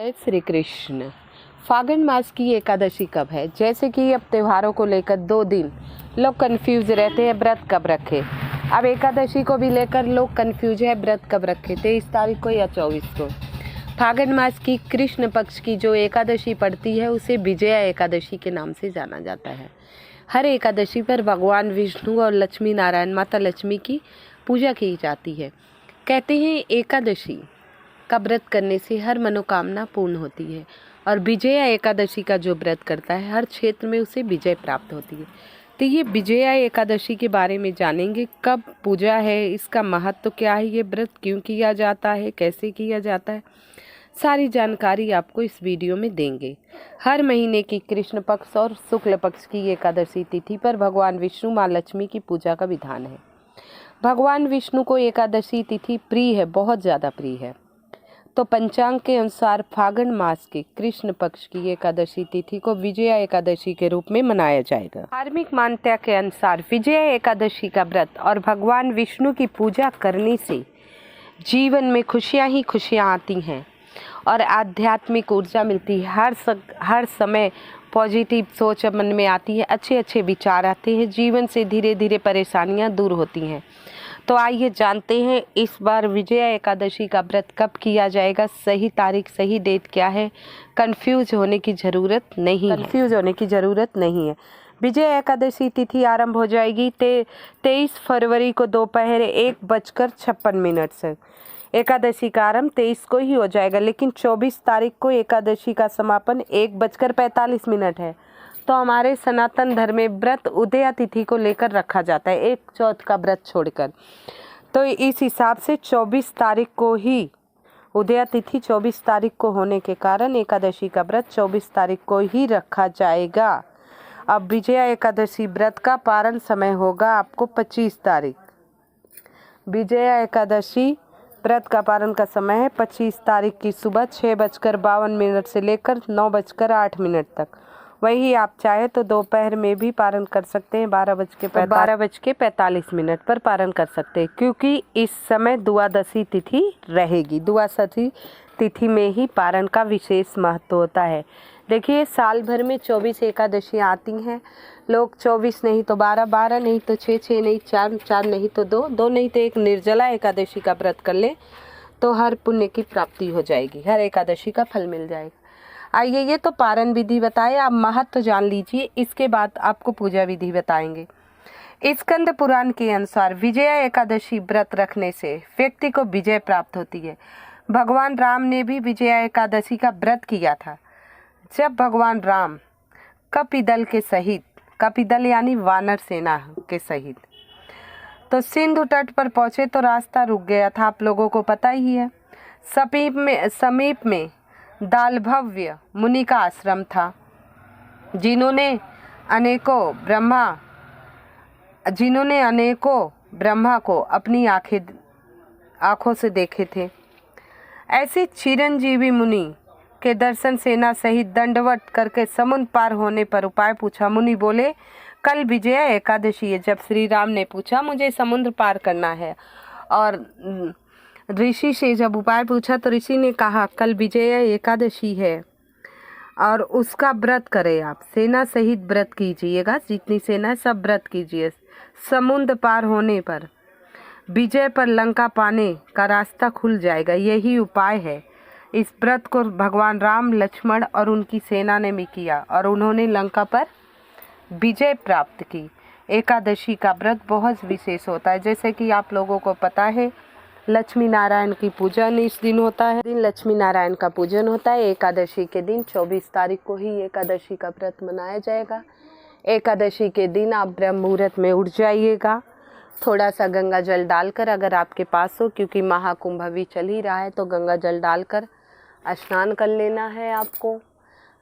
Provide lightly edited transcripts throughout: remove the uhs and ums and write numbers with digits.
जय श्री कृष्ण। फागुन मास की एकादशी कब है? जैसे कि अब त्योहारों को लेकर 2 दिन लोग कंफ्यूज रहते हैं व्रत कब रखे। अब एकादशी को भी लेकर लोग कंफ्यूज है व्रत कब रखे, 23 तारीख को या 24 को। फागुन मास की कृष्ण पक्ष की जो एकादशी पड़ती है उसे विजया एकादशी के नाम से जाना जाता है। हर एकादशी पर भगवान विष्णु और लक्ष्मी नारायण माता लक्ष्मी की पूजा की जाती है। कहते हैं एकादशी का व्रत करने से हर मनोकामना पूर्ण होती है और विजया एकादशी का जो व्रत करता है हर क्षेत्र में उसे विजय प्राप्त होती है। तो ये विजया एकादशी के बारे में जानेंगे, कब पूजा है, इसका महत्व क्या है, ये व्रत क्यों किया जाता है, कैसे किया जाता है, सारी जानकारी आपको इस वीडियो में देंगे। हर महीने की कृष्ण पक्ष और शुक्ल पक्ष की एकादशी तिथि पर भगवान विष्णु माँ लक्ष्मी की पूजा का विधान है। भगवान विष्णु को एकादशी तिथि प्रिय है, बहुत ज़्यादा प्रिय है। तो पंचांग के अनुसार फागुन मास के कृष्ण पक्ष की एकादशी तिथि को विजया एकादशी के रूप में मनाया जाएगा। धार्मिक मान्यता के अनुसार विजया एकादशी का व्रत और भगवान विष्णु की पूजा करने से जीवन में खुशियां ही खुशियां आती हैं और आध्यात्मिक ऊर्जा मिलती है। हर समय पॉजिटिव सोच मन में आती है, अच्छे अच्छे विचार आते हैं, जीवन से धीरे धीरे परेशानियां दूर होती हैं। तो आइए जानते हैं इस बार विजया एकादशी का व्रत कब किया जाएगा, सही तारीख, सही डेट क्या है। कंफ्यूज होने की ज़रूरत नहीं है। विजया एकादशी तिथि आरंभ हो जाएगी 23 फरवरी को दोपहर 1:56 से। एकादशी का आरंभ 23 को ही हो जाएगा, लेकिन 24 तारीख को एकादशी का समापन 1:45 है। तो हमारे सनातन धर्म में व्रत उदया तिथि को लेकर रखा जाता है, 1/4 का व्रत छोड़कर। तो इस हिसाब से 24 तारीख को ही उदया तिथि 24 तारीख को होने के कारण एकादशी का व्रत 24 तारीख को ही रखा जाएगा। अब विजया एकादशी व्रत का पारण समय होगा आपको 25 तारीख। विजया एकादशी व्रत का पारण का समय है 25 तारीख की सुबह 6:52 से लेकर 9:08 तक। वही आप चाहे तो दोपहर में भी पारण कर सकते हैं, 12:45 पर पारण कर सकते हैं, क्योंकि इस समय द्वादशी तिथि रहेगी। द्वादशी तिथि में ही पारण का विशेष महत्व होता है। देखिए, साल भर में 24 एकादशियाँ आती हैं। लोग 24 नहीं तो 12, 12 नहीं तो 6, 6 नहीं 4, 4 नहीं तो 2, 2 नहीं तो 1 निर्जला एकादशी का व्रत कर ले तो हर पुण्य की प्राप्ति हो जाएगी, हर एकादशी का फल मिल जाएगा। आइए, ये तो पारण विधि बताए, आप महत्व जान लीजिए, इसके बाद आपको पूजा विधि बताएंगे। स्कंद पुराण के अनुसार विजया एकादशी व्रत रखने से व्यक्ति को विजय प्राप्त होती है। भगवान राम ने भी विजया एकादशी का व्रत किया था। जब भगवान राम कपिदल के सहित, कपिदल यानी वानर सेना के सहित, तो सिंधु तट पर पहुंचे तो रास्ता रुक गया था, आप लोगों को पता ही है। समीप में दालभव्य मुनि का आश्रम था, जिन्होंने अनेकों ब्रह्मा को अपनी आँखों से देखे थे। ऐसे चिरंजीवी मुनि के दर्शन सेना सहित दंडवत करके समुद्र पार होने पर उपाय पूछा। मुनि बोले, कल विजया एकादशी है। जब श्री राम ने पूछा मुझे समुद्र पार करना है, और ऋषि से जब उपाय पूछा तो ऋषि ने कहा कल विजया एकादशी है और उसका व्रत करें। आप सेना सहित व्रत कीजिएगा, जितनी सेना है सब व्रत कीजिए। समुद्र पार होने पर विजय पर लंका पाने का रास्ता खुल जाएगा, यही उपाय है। इस व्रत को भगवान राम, लक्ष्मण और उनकी सेना ने भी किया और उन्होंने लंका पर विजय प्राप्त की। एकादशी का व्रत बहुत विशेष होता है। जैसे कि आप लोगों को पता है, लक्ष्मी नारायण की पूजन इस दिन होता है। लक्ष्मी नारायण का पूजन होता है। एकादशी के दिन 24 तारीख को ही एकादशी का व्रत मनाया जाएगा। एकादशी के दिन आप ब्रह्म मुहूर्त में उठ जाइएगा, थोड़ा सा गंगा जल डालकर, अगर आपके पास हो, क्योंकि महाकुंभ अभी चल ही रहा है, तो गंगा जल डालकर स्नान कर लेना है आपको।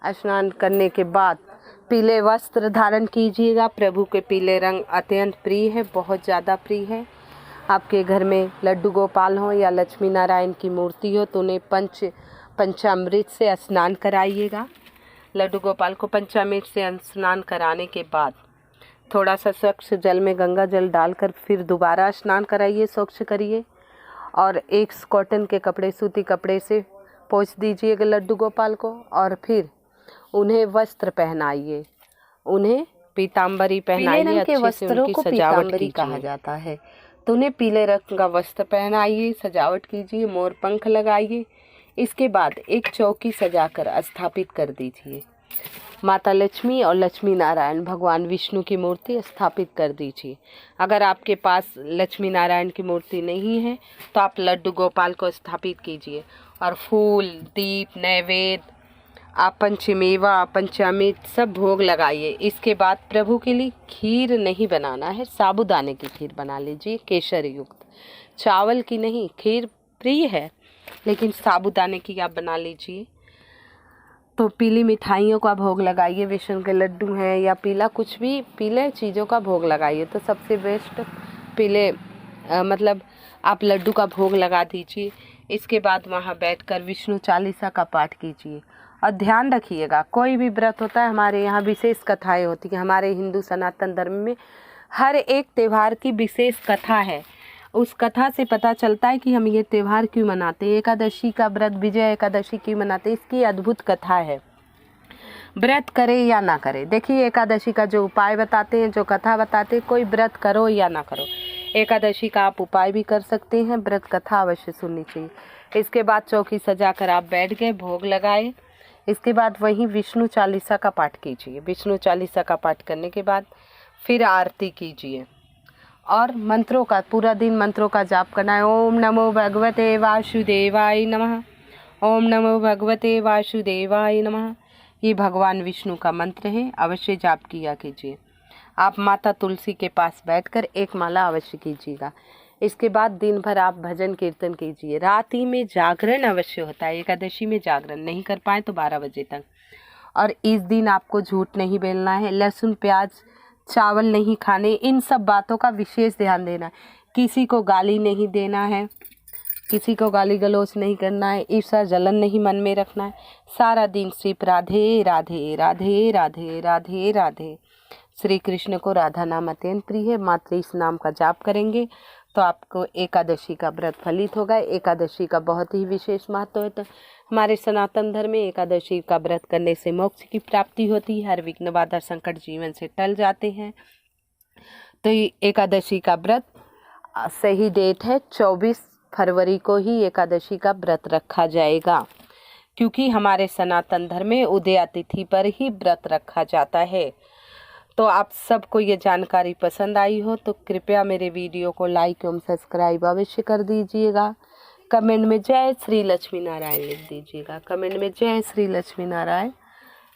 स्नान करने के बाद पीले वस्त्र धारण कीजिएगा। प्रभु के पीले रंग अत्यंत प्रिय है, बहुत ज़्यादा प्रिय है। आपके घर में लड्डू गोपाल हो या लक्ष्मी नारायण की मूर्ति हो तो उन्हें पंचामृत से स्नान कराइएगा। लड्डू गोपाल को पंचामृत से स्नान कराने के बाद थोड़ा सा स्वच्छ जल में गंगा जल डालकर फिर दोबारा स्नान कराइए, स्वच्छ करिए और एक कॉटन के कपड़े, सूती कपड़े से पोंछ दीजिएगा लड्डू गोपाल को और फिर उन्हें वस्त्र पहनाइए, उन्हें पीताम्बरी पहनाइए, अच्छे से उनकी सजावट कीजिए। कहा जाता है तो उन्हें पीले रंग का वस्त्र पहनाइए, सजावट कीजिए, मोर पंख लगाइए। इसके बाद एक चौकी सजाकर स्थापित कर दीजिए। माता लक्ष्मी और लक्ष्मी नारायण भगवान विष्णु की मूर्ति स्थापित कर दीजिए। अगर आपके पास लक्ष्मी नारायण की मूर्ति नहीं है तो आप लड्डू गोपाल को स्थापित कीजिए और फूल, दीप, नैवेद्य, आप पंचमेवा, पंचामृत सब भोग लगाइए। इसके बाद प्रभु के लिए खीर नहीं बनाना है, साबूदाने की खीर बना लीजिए, केसर युक्त, चावल की नहीं। खीर प्रिय है लेकिन साबूदाने की आप बना लीजिए। तो पीली मिठाइयों का भोग लगाइए, बेसन के लड्डू हैं या पीला कुछ भी पीले चीज़ों का भोग लगाइए। तो सबसे बेस्ट पीले मतलब आप लड्डू का भोग लगा दीजिए। इसके बाद वहाँ बैठकर विष्णु चालीसा का पाठ कीजिए। और ध्यान रखिएगा, कोई भी व्रत होता है, हमारे यहाँ विशेष कथाएं होती हैं। हमारे हिंदू सनातन धर्म में हर एक त्यौहार की विशेष कथा है। उस कथा से पता चलता है कि हम ये त्यौहार क्यों मनाते हैं। एकादशी का व्रत विजय एकादशी क्यों मनाते हैं, इसकी अद्भुत कथा है। व्रत करे या ना करे, देखिए एकादशी का जो उपाय बताते हैं, जो कथा बताते हैं, कोई व्रत करो या ना करो, एकादशी का आप उपाय भी कर सकते हैं, व्रत कथा अवश्य सुननी चाहिए। इसके बाद चौकी सजाकर आप बैठ गए, भोग लगाए। इसके बाद वहीं विष्णु चालीसा का पाठ कीजिए। विष्णु चालीसा का पाठ करने के बाद फिर आरती कीजिए और मंत्रों का पूरा दिन मंत्रों का जाप करना है। ओम नमो भगवते वासुदेवाय नमः, ओम नमो भगवते वासुदेवाय नमः। ये भगवान विष्णु का मंत्र है, अवश्य जाप किया कीजिए। आप माता तुलसी के पास बैठकर एक माला अवश्य कीजिएगा। इसके बाद दिन भर आप भजन कीर्तन कीजिए। रात ही में जागरण अवश्य होता है, एकादशी में जागरण नहीं कर पाए तो 12 बजे तक। और इस दिन आपको झूठ नहीं बोलना है, लहसुन प्याज चावल नहीं खाने, इन सब बातों का विशेष ध्यान देना है। किसी को गाली नहीं देना है, किसी को गाली गलौज नहीं करना है, ईर्ष्या जलन नहीं मन में रखना है। सारा दिन सिर्फ राधे राधे राधे राधे राधे राधे। श्री कृष्ण को राधा नाम अत्यंत प्रिय है, मात्र इस नाम का जाप करेंगे तो आपको एकादशी का व्रत फलित होगा। एकादशी का बहुत ही विशेष महत्व है। तो हमारे सनातन धर्म में एकादशी का व्रत करने से मोक्ष की प्राप्ति होती है, हर विघ्न बाधा संकट जीवन से टल जाते हैं। तो ये एकादशी का व्रत सही डेट है 24 फरवरी को ही एकादशी का व्रत रखा जाएगा, क्योंकि हमारे सनातन धर्म में उदया तिथि पर ही व्रत रखा जाता है। तो आप सबको ये जानकारी पसंद आई हो तो कृपया मेरे वीडियो को लाइक एवं सब्सक्राइब अवश्य कर दीजिएगा। कमेंट में जय श्री लक्ष्मी नारायण लिख दीजिएगा। कमेंट में जय श्री लक्ष्मी नारायण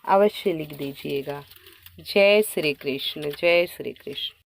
अवश्य लिख दीजिएगा। जय श्री कृष्ण, जय श्री कृष्ण।